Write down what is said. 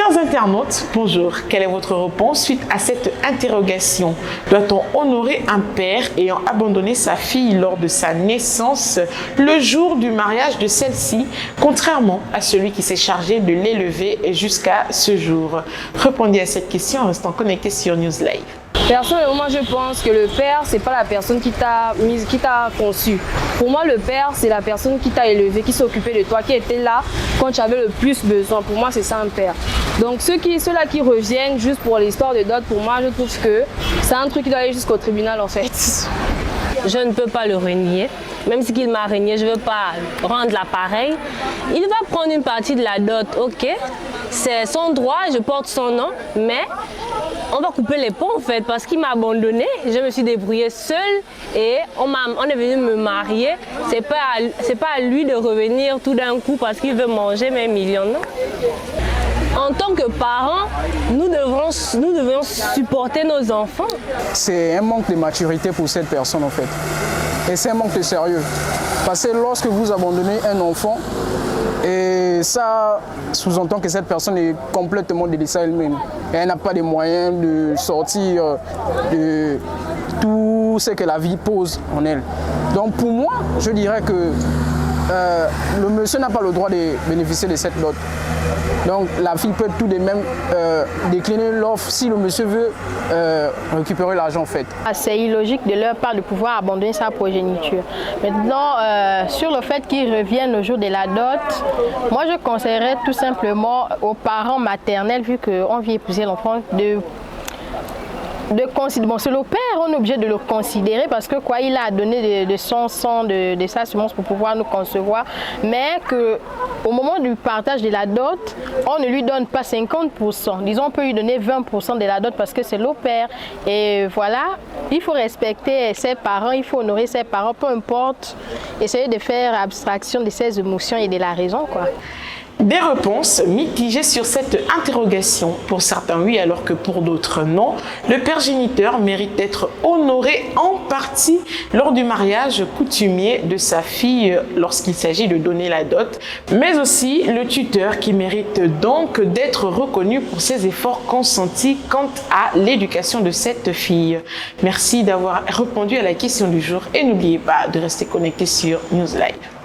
Chers internautes, bonjour. Quelle est votre réponse suite à cette interrogation? Doit-on honorer un père ayant abandonné sa fille lors de sa naissance le jour du mariage de celle-ci, contrairement à celui qui s'est chargé de l'élever jusqu'à ce jour? Répondez à cette question en restant connecté sur News Live. Personnellement, je pense que le père, c'est pas la personne qui t'a conçu. Pour moi, le père, c'est la personne qui t'a élevé, qui s'est occupé de toi, qui était là quand tu avais le plus besoin. Pour moi, c'est ça un père. Donc ceux-là qui reviennent juste pour l'histoire de dot, pour moi, je trouve que c'est un truc qui doit aller jusqu'au tribunal en fait. Je ne peux pas le renier. Même si il m'a renié, je ne veux pas rendre l'appareil. Il va prendre une partie de la dot, ok. C'est son droit, je porte son nom, mais on va couper les ponts en fait parce qu'il m'a abandonné. Je me suis débrouillée seule et on est venu me marier. C'est pas à lui de revenir tout d'un coup parce qu'il veut manger mes millions. Non? En tant que parents, nous devons supporter nos enfants. C'est un manque de maturité pour cette personne en fait. Et c'est un manque de sérieux. Parce que lorsque vous abandonnez un enfant, et ça sous-entend que cette personne est complètement délaissée elle-même. Elle n'a pas les moyens de sortir de tout ce que la vie pose en elle. Donc pour moi, je dirais que le monsieur n'a pas le droit de bénéficier de cette dot. Donc la fille peut tout de même décliner l'offre si le monsieur veut récupérer l'argent en fait. C'est illogique de leur part de pouvoir abandonner sa progéniture. Maintenant, sur le fait qu'ils reviennent au jour de la dot, moi je conseillerais tout simplement aux parents maternels, vu qu'on vient épouser l'enfant, bon, c'est le père, on est obligé de le considérer parce que quoi, il a donné de son sang, de sa semence pour pouvoir nous concevoir, mais qu'au moment du partage de la dot, on ne lui donne pas 50%, disons on peut lui donner 20% de la dot parce que c'est le père. Et voilà, il faut respecter ses parents, il faut honorer ses parents, peu importe, essayer de faire abstraction de ses émotions et de la raison, quoi. Des réponses mitigées sur cette interrogation. Pour certains, oui, alors que pour d'autres, non. Le père géniteur mérite d'être honoré en partie lors du mariage coutumier de sa fille lorsqu'il s'agit de donner la dot, mais aussi le tuteur qui mérite donc d'être reconnu pour ses efforts consentis quant à l'éducation de cette fille. Merci d'avoir répondu à la question du jour et n'oubliez pas de rester connecté sur News Live.